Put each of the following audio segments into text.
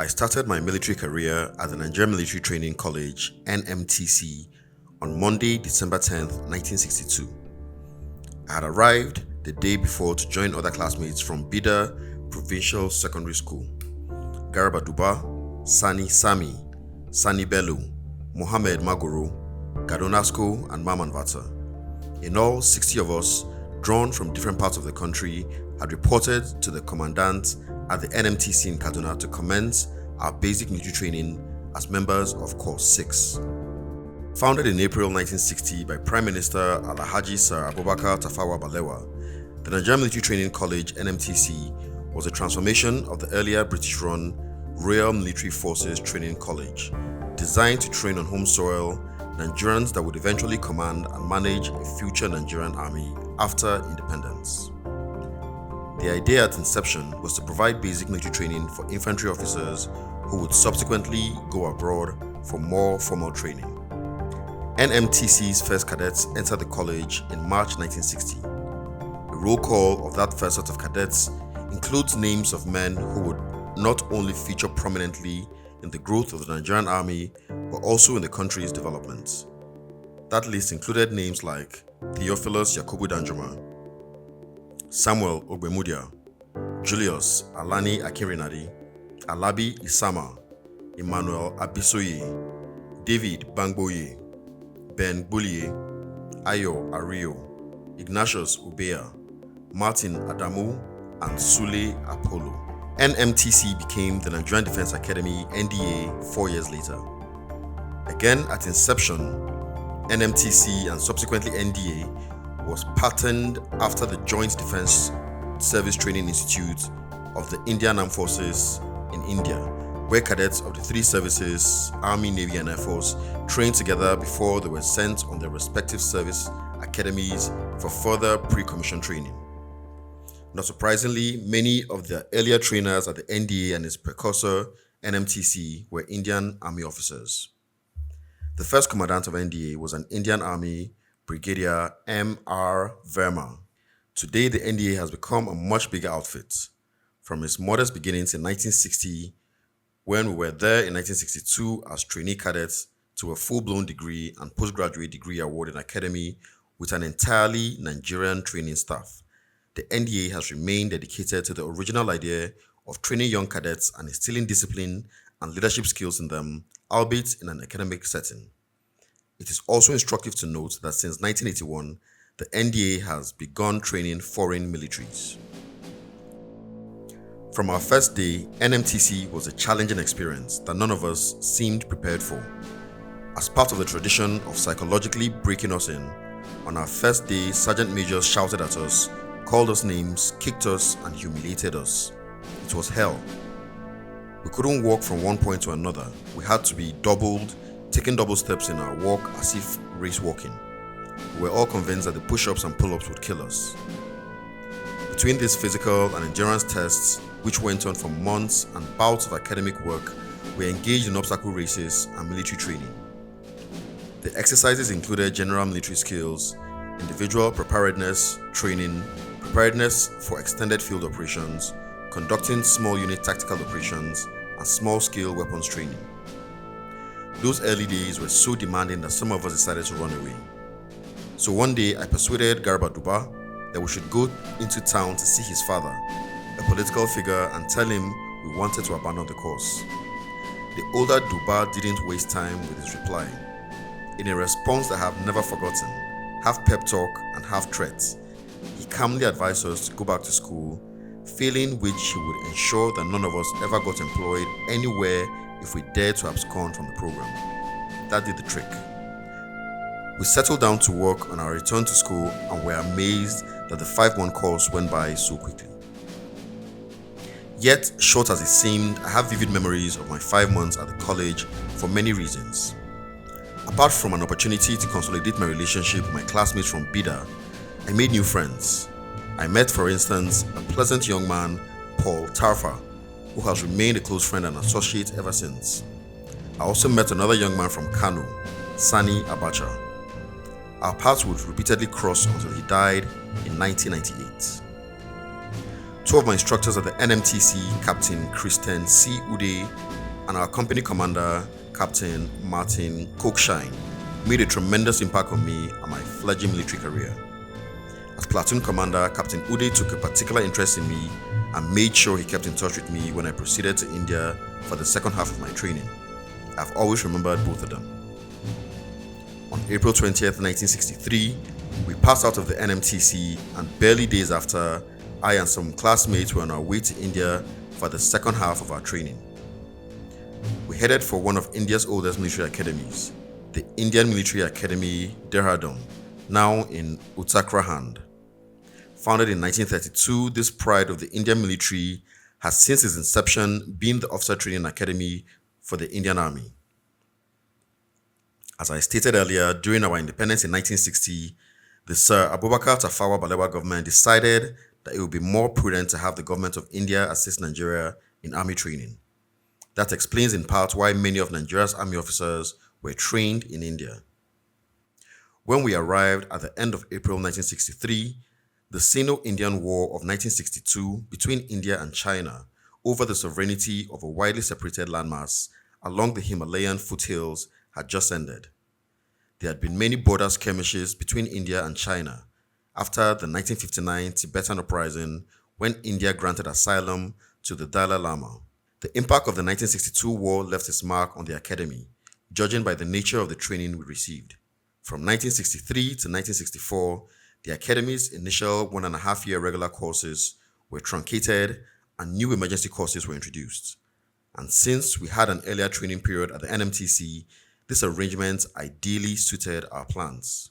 I started my military career at the Nigerian Military Training College, NMTC, on Monday, December 10th, 1962. I had arrived the day before to join other classmates from Bida Provincial Secondary School, Garba Duba, Sani Sami, Sani Bello, Mohammed Magoro, Kaduna School, and Maman Vata. In all, 60 of us, drawn from different parts of the country, had reported to the commandant at the NMTC in Kaduna to commence our basic military training as members of Course 6. Founded in April 1960 by Prime Minister Alhaji Sir Abubakar Tafawa Balewa, the Nigerian Military Training College NMTC was a transformation of the earlier British-run Royal Military Forces Training College, designed to train on home soil Nigerians that would eventually command and manage a future Nigerian army after independence. The idea at inception was to provide basic military training for infantry officers who would subsequently go abroad for more formal training. NMTC's first cadets entered the college in March 1960. The roll call of that first set of cadets includes names of men who would not only feature prominently in the growth of the Nigerian army, but also in the country's development. That list included names like Theophilus Yakubu Danjuma, Samuel Ogbemudia, Julius Alani Akinrinadi, Alabi Isama, Emmanuel Abisoye, David Bangboye, Ben Bulie, Ayo Ario, Ignatius Ubea, Martin Adamu, and Sule Apollo. NMTC became the Nigerian Defense Academy NDA 4 years later. Again, at inception, NMTC and subsequently NDA was patterned after the Joint Defense Service Training Institute of the Indian Armed Forces in India, where cadets of the three services, Army, Navy, and Air Force, trained together before they were sent on their respective service academies for further pre-commission training. Not surprisingly, many of the earlier trainers at the NDA and its precursor, NMTC, were Indian Army officers. The first commandant of NDA was an Indian Army Brigadier M.R. Verma. Today, the NDA has become a much bigger outfit. From its modest beginnings in 1960, when we were there in 1962 as trainee cadets, to a full-blown degree and postgraduate degree awarding academy with an entirely Nigerian training staff, the NDA has remained dedicated to the original idea of training young cadets and instilling discipline and leadership skills in them, albeit in an academic setting. It is also instructive to note that since 1981, the NDA has begun training foreign militaries. From our first day, NMTC was a challenging experience that none of us seemed prepared for. As part of the tradition of psychologically breaking us in, on our first day, sergeant majors shouted at us, called us names, kicked us, and humiliated us. It was hell. We couldn't walk from one point to another. We had to be taking double steps in our walk as if race walking. We were all convinced that the push-ups and pull-ups would kill us. Between these physical and endurance tests, which went on for months, and bouts of academic work, we engaged in obstacle races and military training. The exercises included general military skills, individual preparedness training, preparedness for extended field operations, conducting small unit tactical operations, and small-scale weapons training. Those early days were so demanding that some of us decided to run away. So one day I persuaded Garba Duba that we should go into town to see his father, a political figure, and tell him we wanted to abandon the course. The older Duba didn't waste time with his reply. In a response that I have never forgotten, half pep talk and half threat, he calmly advised us to go back to school, failing which he would ensure that none of us ever got employed anywhere if we dared to abscond from the program. That did the trick. We settled down to work on our return to school and were amazed that the 5-month course went by so quickly. Yet, short as it seemed, I have vivid memories of my 5 months at the college for many reasons. Apart from an opportunity to consolidate my relationship with my classmates from Bida, I made new friends. I met, for instance, a pleasant young man, Paul Tarfa, who has remained a close friend and associate ever since. I also met another young man from Kano, Sani Abacha. Our paths would repeatedly cross until he died in 1998. Two of my instructors at the NMTC, Captain Christian C. Ude and our company commander, Captain Martin Cookshine, made a tremendous impact on me and my fledgling military career. As platoon commander, Captain Ude took a particular interest in me and made sure he kept in touch with me when I proceeded to India for the second half of my training. I've always remembered both of them. On April 20th, 1963, we passed out of the NMTC, and barely days after, I and some classmates were on our way to India for the second half of our training. We headed for one of India's oldest military academies, the Indian Military Academy, Dehradun, now in Uttarakhand. Founded in 1932, this pride of the Indian military has since its inception been the officer training academy for the Indian Army. As I stated earlier, during our independence in 1960, the Sir Abubakar Tafawa Balewa government decided that it would be more prudent to have the government of India assist Nigeria in army training. That explains in part why many of Nigeria's army officers were trained in India. When we arrived at the end of April 1963, the Sino-Indian War of 1962 between India and China over the sovereignty of a widely separated landmass along the Himalayan foothills had just ended. There had been many border skirmishes between India and China after the 1959 Tibetan uprising, when India granted asylum to the Dalai Lama. The impact of the 1962 war left its mark on the academy, judging by the nature of the training we received. From 1963 to 1964, the academy's initial 1.5-year regular courses were truncated and new emergency courses were introduced. And since we had an earlier training period at the NMTC, this arrangement ideally suited our plans.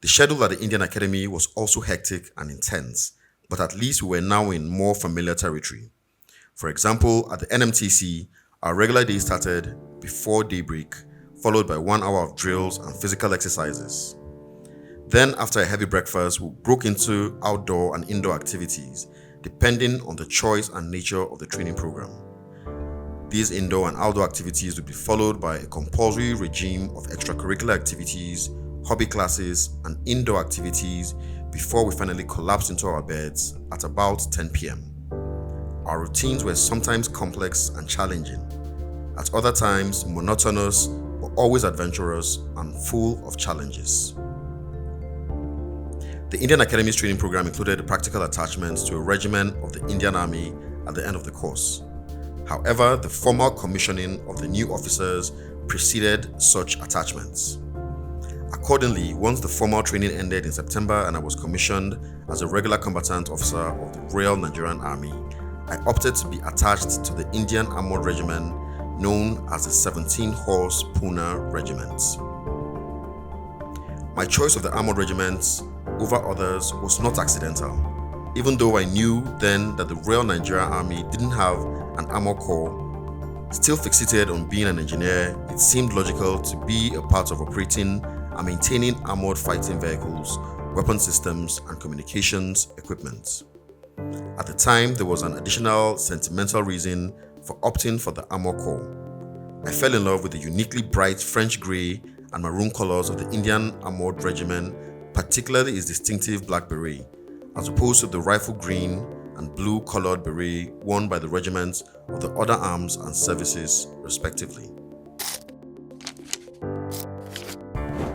The schedule at the Indian Academy was also hectic and intense, but at least we were now in more familiar territory. For example, at the NMTC, our regular day started before daybreak, followed by 1 hour of drills and physical exercises. Then, after a heavy breakfast, we broke into outdoor and indoor activities, depending on the choice and nature of the training program. These indoor and outdoor activities would be followed by a compulsory regime of extracurricular activities, hobby classes, and indoor activities before we finally collapsed into our beds at about 10 p.m. Our routines were sometimes complex and challenging, at other times monotonous, but always adventurous and full of challenges. The Indian Academy's training program included practical attachments to a regiment of the Indian Army at the end of the course. However, the formal commissioning of the new officers preceded such attachments. Accordingly, once the formal training ended in September and I was commissioned as a regular combatant officer of the Royal Nigerian Army, I opted to be attached to the Indian Armored Regiment known as the 17-Horse Pune Regiment. My choice of the Armored Regiment over others was not accidental. Even though I knew then that the Royal Nigerian Army didn't have an armor corps, still fixated on being an engineer, it seemed logical to be a part of operating and maintaining armored fighting vehicles, weapon systems, and communications equipment. At the time, there was an additional sentimental reason for opting for the armor corps. I fell in love with the uniquely bright French grey and maroon colors of the Indian Armored Regiment, particularly its distinctive black beret, as opposed to the rifle green and blue colored beret worn by the regiments of the other arms and services, respectively.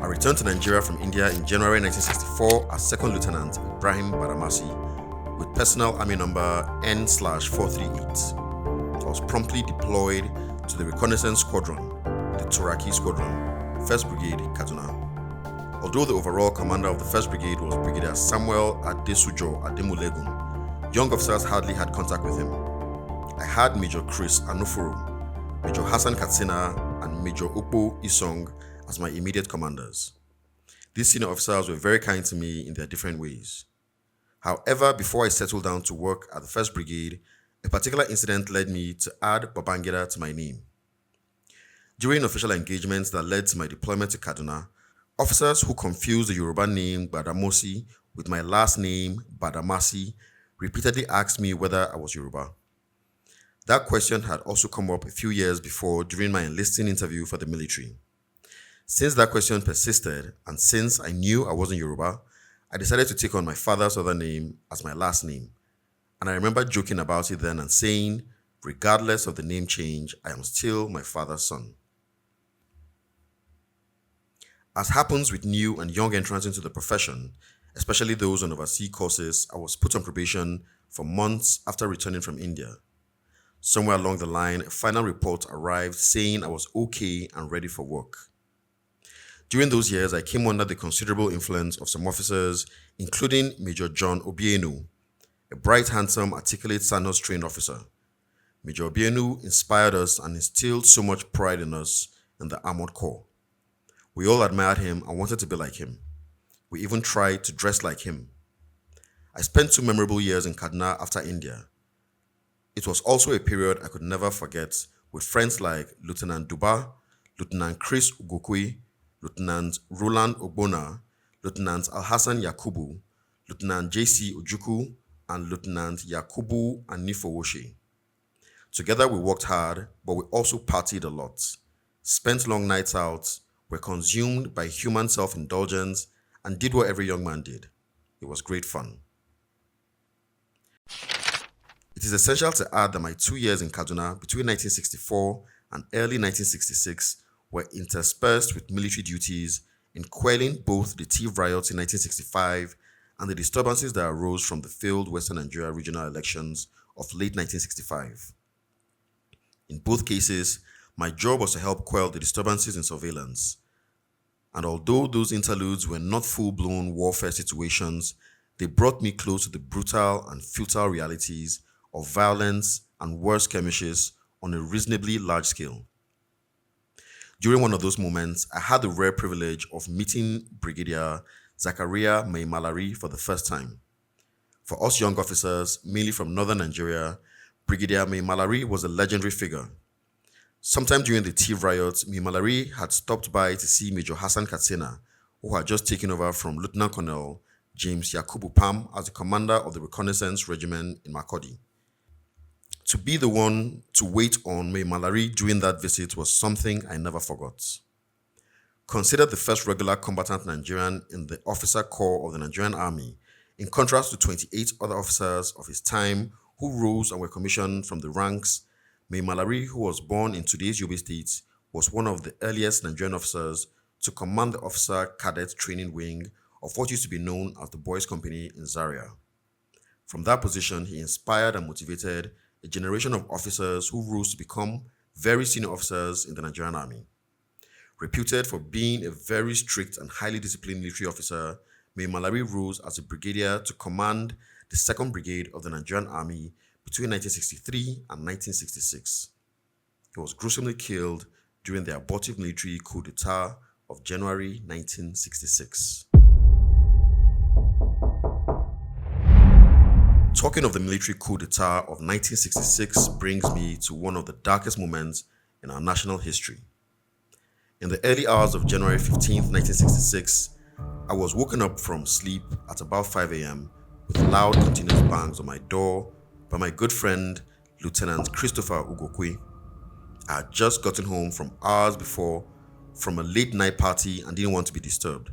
I returned to Nigeria from India in January 1964 as Second Lieutenant Ibrahim Badamasi with personnel army number N/438. I was promptly deployed to the reconnaissance squadron, the Turaki Squadron, 1st Brigade, Kaduna. Although the overall commander of the 1st Brigade was Brigadier Samuel Adesujo Ademulegun, young officers hardly had contact with him. I had Major Chris Anufuru, Major Hassan Katsina, and Major Ukpo Isong as my immediate commanders. These senior officers were very kind to me in their different ways. However, before I settled down to work at the 1st Brigade, a particular incident led me to add Babangida to my name. During official engagements that led to my deployment to Kaduna, officers who confused the Yoruba name Badamosi with my last name Badamasi repeatedly asked me whether I was Yoruba. That question had also come up a few years before during my enlisting interview for the military. Since that question persisted, and since I knew I wasn't Yoruba, I decided to take on my father's other name as my last name, And I remember joking about it then and saying, regardless of the name change, I am still my father's son. As happens with new and young entrants into the profession, especially those on overseas courses, I was put on probation for months after returning from India. Somewhere along the line, a final report arrived saying I was okay and ready for work. During those years, I came under the considerable influence of some officers, including Major John Obienu, a bright, handsome, articulate Sandhurst trained officer. Major Obienu inspired us and instilled so much pride in us in the Armored Corps. We all admired him and wanted to be like him. We even tried to dress like him. I spent 2 memorable years in Kaduna after India. It was also a period I could never forget with friends like Lieutenant Duba, Lieutenant Chris Ugokwe, Lieutenant Roland Ogbona, Lieutenant Alhassan Yakubu, Lieutenant JC Ojuku, and Lieutenant Yakubu Anifowoshe. Together we worked hard, but we also partied a lot, spent long nights out, were consumed by human self-indulgence, and did what every young man did. It was great fun. It is essential to add that my 2 years in Kaduna between 1964 and early 1966 were interspersed with military duties in quelling both the Tiv riots in 1965 and the disturbances that arose from the failed Western Nigeria regional elections of late 1965. In both cases, my job was to help quell the disturbances in surveillance. And although those interludes were not full-blown warfare situations, they brought me close to the brutal and futile realities of violence and war skirmishes on a reasonably large scale. During one of those moments, I had the rare privilege of meeting Brigadier Zakaria Maimalari for the first time. For us young officers, mainly from northern Nigeria, Brigadier Maimalari was a legendary figure. Sometime during the Tiv riots, Maimalari had stopped by to see Major Hassan Katsina, who had just taken over from Lieutenant Colonel James Yakubu Pam as the commander of the Reconnaissance Regiment in Makurdi. To be the one to wait on Maimalari during that visit was something I never forgot. Considered the first regular combatant Nigerian in the officer corps of the Nigerian Army, in contrast to 28 other officers of his time who rose and were commissioned from the ranks, Maimalari, who was born in today's Yobe State, was one of the earliest Nigerian officers to command the officer cadet training wing of what used to be known as the Boys Company in Zaria. From that position, he inspired and motivated a generation of officers who rose to become very senior officers in the Nigerian Army. Reputed for being a very strict and highly disciplined military officer, Maimalari rose as a brigadier to command the 2nd Brigade of the Nigerian Army between 1963 and 1966. He was gruesomely killed during the abortive military coup d'etat of January 1966. Talking of the military coup d'etat of 1966 brings me to one of the darkest moments in our national history. In the early hours of January 15, 1966, I was woken up from sleep at about 5 a.m. with loud continuous bangs on my door by my good friend, Lieutenant Christopher Ugokwe. I had just gotten home from hours before from a late night party and didn't want to be disturbed.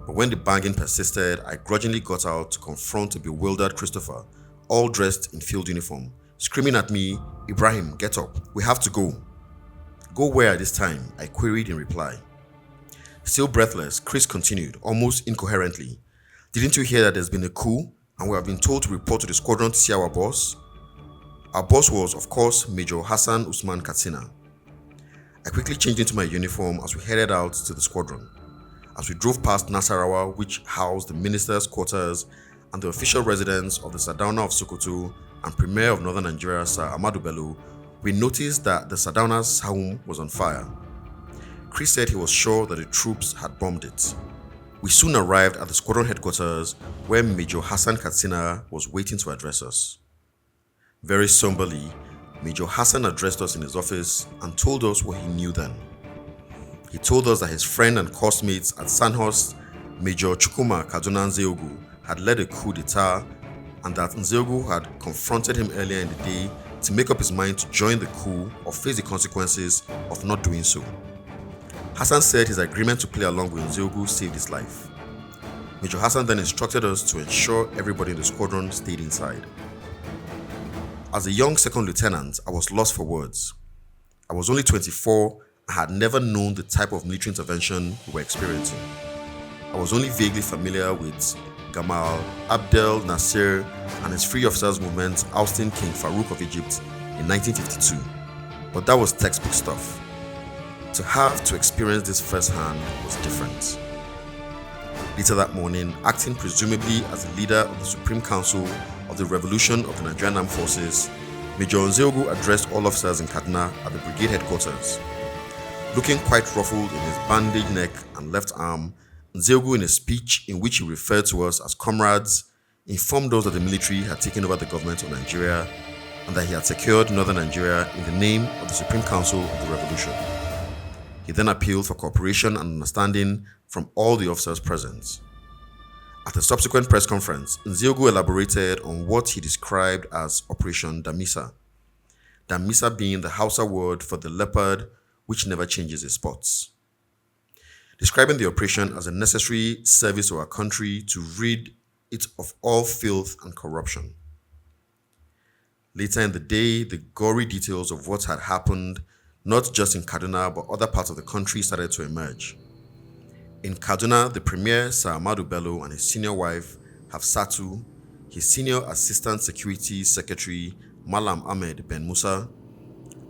But when the banging persisted, I grudgingly got out to confront a bewildered Christopher, all dressed in field uniform, screaming at me, "Ibrahim, get up, we have to go." "Go where this time?" I queried in reply. Still breathless, Chris continued, almost incoherently, "Didn't you hear that there's been a coup and we have been told to report to the squadron to see our boss?" Our boss was, of course, Major Hassan Usman Katsina. I quickly changed into my uniform as we headed out to the squadron. As we drove past Nasarawa, which housed the minister's quarters and the official residence of the Sardauna of Sokoto and Premier of Northern Nigeria, Sir Ahmadu Bello, we noticed that the Sardauna's home was on fire. Chris said he was sure that the troops had bombed it. We soon arrived at the squadron headquarters where Major Hassan Katsina was waiting to address us. Very somberly, Major Hassan addressed us in his office and told us what he knew then. He told us that his friend and course-mates at Sandhurst, Major Chukwuma Kaduna Nzeogu, had led a coup d'etat and that Nzeogu had confronted him earlier in the day to make up his mind to join the coup or face the consequences of not doing so. Hassan said his agreement to play along with Nzeogu saved his life. Major Hassan then instructed us to ensure everybody in the squadron stayed inside. As a young second lieutenant, I was lost for words. I was only 24 and had never known the type of military intervention we were experiencing. I was only vaguely familiar with Gamal Abdel Nasser and his Free Officers movement ousting King Farouk of Egypt in 1952. But that was textbook stuff. To have to experience this firsthand was different. Later that morning, acting presumably as the leader of the Supreme Council of the Revolution of the Nigerian Armed Forces, Major Nzeogwu addressed all officers in Kaduna at the brigade headquarters. Looking quite ruffled in his bandaged neck and left arm, Nzeogwu, in a speech in which he referred to us as comrades, informed us that the military had taken over the government of Nigeria and that he had secured northern Nigeria in the name of the Supreme Council of the Revolution. He then appealed for cooperation and understanding from all the officers present. At a subsequent press conference, Nzeogwu elaborated on what he described as Operation Damisa. Damisa being the Hausa word for the leopard which never changes its spots. Describing the operation as a necessary service to our country to rid it of all filth and corruption. Later in the day, the gory details of what had happened, not just in Kaduna but other parts of the country, started to emerge. In Kaduna, the Premier, Sir Ahmadu Bello, and his senior wife, Hafsatu, his senior Assistant Security Secretary, Malam Ahmed Ben Musa,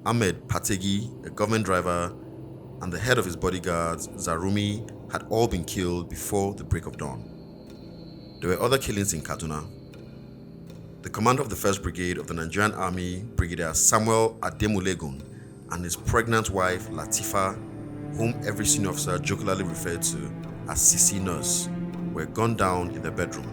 Ahmed Pategi, a government driver, and the head of his bodyguards, Zarumi, had all been killed before the break of dawn. There were other killings in Kaduna. The commander of the 1st Brigade of the Nigerian Army, Brigadier Samuel Ademulegun, and his pregnant wife, Latifa, whom every senior officer jocularly referred to as Sisi Nurse, were gunned down in their bedroom.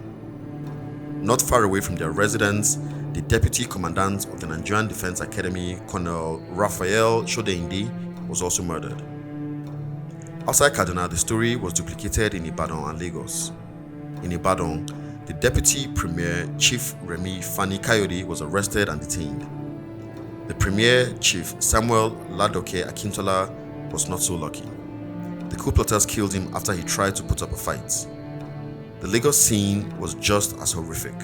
Not far away from their residence, the Deputy Commandant of the Nigerian Defense Academy, Colonel Raphael Shodeinde, was also murdered. Outside Kaduna, the story was duplicated in Ibadan and Lagos. In Ibadan, the Deputy Premier, Chief Remi Fani Kayode, was arrested and detained. The Premier, Chief Samuel Ladoke Akintola, was not so lucky. The coup plotters killed him after he tried to put up a fight. The Lagos scene was just as horrific.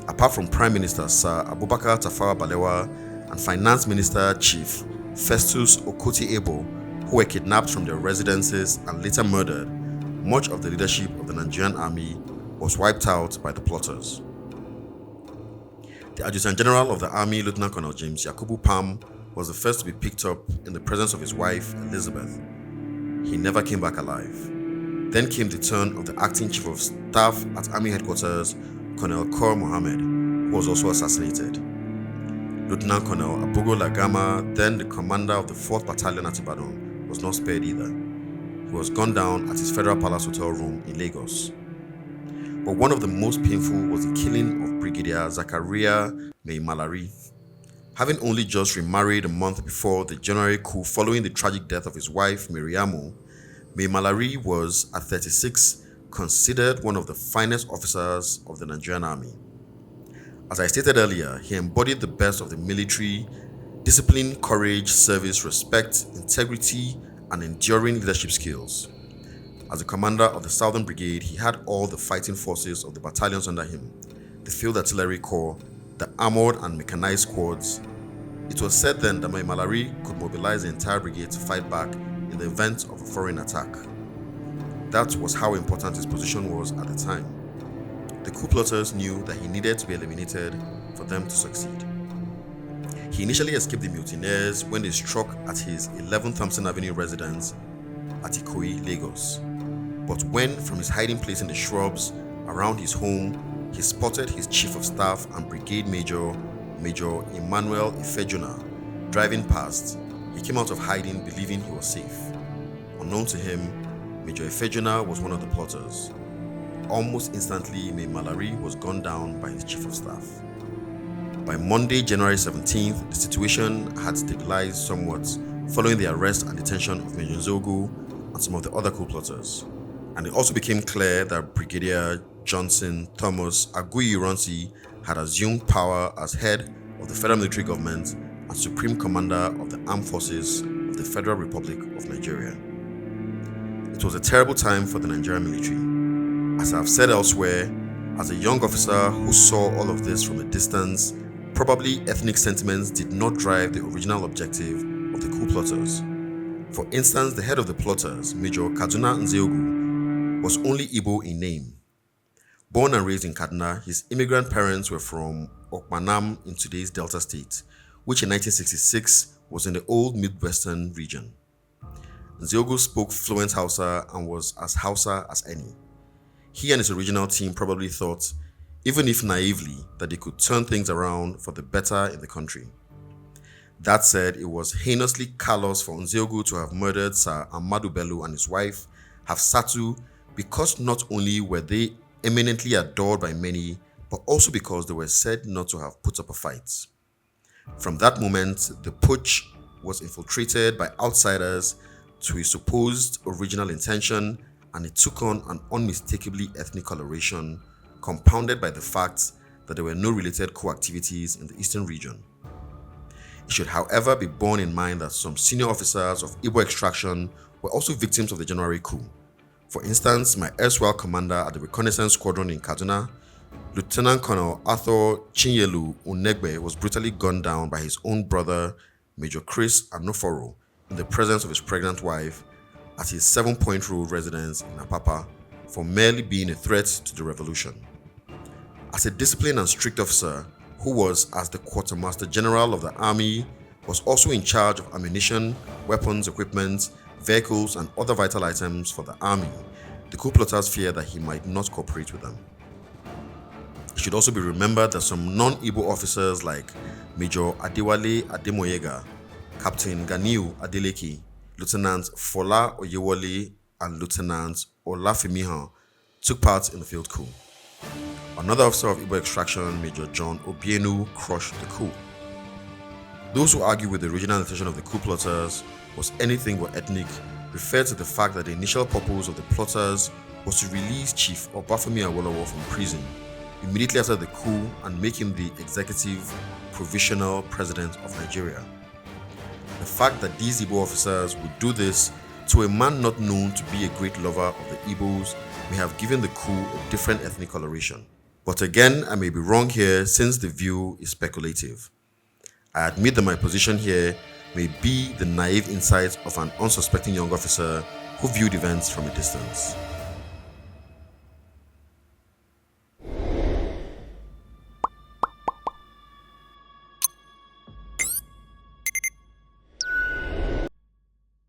Apart from Prime Minister Sir Abubakar Tafawa Balewa and Finance Minister Chief Festus Okoti Ebo, who were kidnapped from their residences and later murdered, much of the leadership of the Nigerian army was wiped out by the plotters. The Adjutant General of the Army, Lieutenant Colonel James Yakubu Pam, was the first to be picked up in the presence of his wife, Elizabeth. He never came back alive. Then came the turn of the Acting Chief of Staff at Army Headquarters, Colonel Kor Mohammed, who was also assassinated. Lieutenant Colonel Abugo Lagama, then the commander of the 4th Battalion at Ibadan, was not spared either. He was gunned down at his Federal Palace Hotel room in Lagos. But one of the most painful was the killing of Brigadier Zakaria Mai-Malari. Having only just remarried a month before the January coup following the tragic death of his wife, Miriamu, Mai-Malari was, at 36, considered one of the finest officers of the Nigerian army. As I stated earlier, he embodied the best of the military: discipline, courage, service, respect, integrity, and enduring leadership skills. As the commander of the Southern Brigade, he had all the fighting forces of the battalions under him: the Field Artillery Corps, the armored and mechanized squads. It was said then that Mai-Malari could mobilize the entire brigade to fight back in the event of a foreign attack. That was how important his position was at the time. The coup plotters knew that he needed to be eliminated for them to succeed. He initially escaped the mutineers when they struck at his 11 Thompson Avenue residence at Ikoyi, Lagos. But when, from his hiding place in the shrubs around his home, he spotted his Chief of Staff and Brigade Major Emmanuel Ifejuna driving past, he came out of hiding believing he was safe. Unknown to him, Major Ifejuna was one of the plotters. Almost instantly, Mai-Malari was gunned down by his Chief of Staff. By Monday, January 17th, the situation had stabilized somewhat following the arrest and detention of Major Nzeogwu and some of the other coup plotters. And it also became clear that Brigadier Johnson Thomas Aguiyi-Ironsi had assumed power as head of the federal military government and supreme commander of the armed forces of the Federal Republic of Nigeria. It was a terrible time for the Nigerian military. As I have said elsewhere, as a young officer who saw all of this from a distance, probably ethnic sentiments did not drive the original objective of the coup plotters. For instance, the head of the plotters, Major Kaduna Nzeogu, was only Igbo in name. Born and raised in Kaduna, his immigrant parents were from Okpanam in today's Delta State, which in 1966 was in the old Midwestern region. Nzeogu spoke fluent Hausa and was as Hausa as any. He and his original team probably thought, even if naively, that they could turn things around for the better in the country. That said, it was heinously callous for Nzeogu to have murdered Sir Amadu Bello and his wife, Hafsatu, because not only were they eminently adored by many, but also because they were said not to have put up a fight. From that moment, the putsch was infiltrated by outsiders to his supposed original intention, and it took on an unmistakably ethnic coloration, compounded by the fact that there were no related coup activities in the eastern region. It should, however, be borne in mind that some senior officers of Igbo extraction were also victims of the January coup. For instance, my erstwhile commander at the reconnaissance squadron in Kaduna, Lieutenant Colonel Arthur Chinyelu Unegbe, was brutally gunned down by his own brother, Major Chris Anoforo, in the presence of his pregnant wife at his 7 Point Road residence in Apapa for merely being a threat to the revolution. As a disciplined and strict officer who was, as the Quartermaster General of the Army, was also in charge of ammunition, weapons, equipment, vehicles, and other vital items for the army, the coup plotters feared that he might not cooperate with them. It should also be remembered that some non-Igbo officers like Major Adewale Ademoyega, Captain Ganiu Adeleke, Lieutenant Fola Oyewole, and Lieutenant Olafemihan took part in the failed coup. Another officer of Igbo extraction, Major John Obienu, crushed the coup. Those who argue with the original intention of the coup plotters was anything but ethnic refer to the fact that the initial purpose of the plotters was to release Chief Obafemi Awolowo from prison immediately after the coup and make him the executive provisional president of Nigeria. The fact that these Igbo officers would do this to a man not known to be a great lover of the Igbos may have given the coup a different ethnic coloration. But again, I may be wrong here since the view is speculative. I admit that my position here may be the naive insight of an unsuspecting young officer who viewed events from a distance.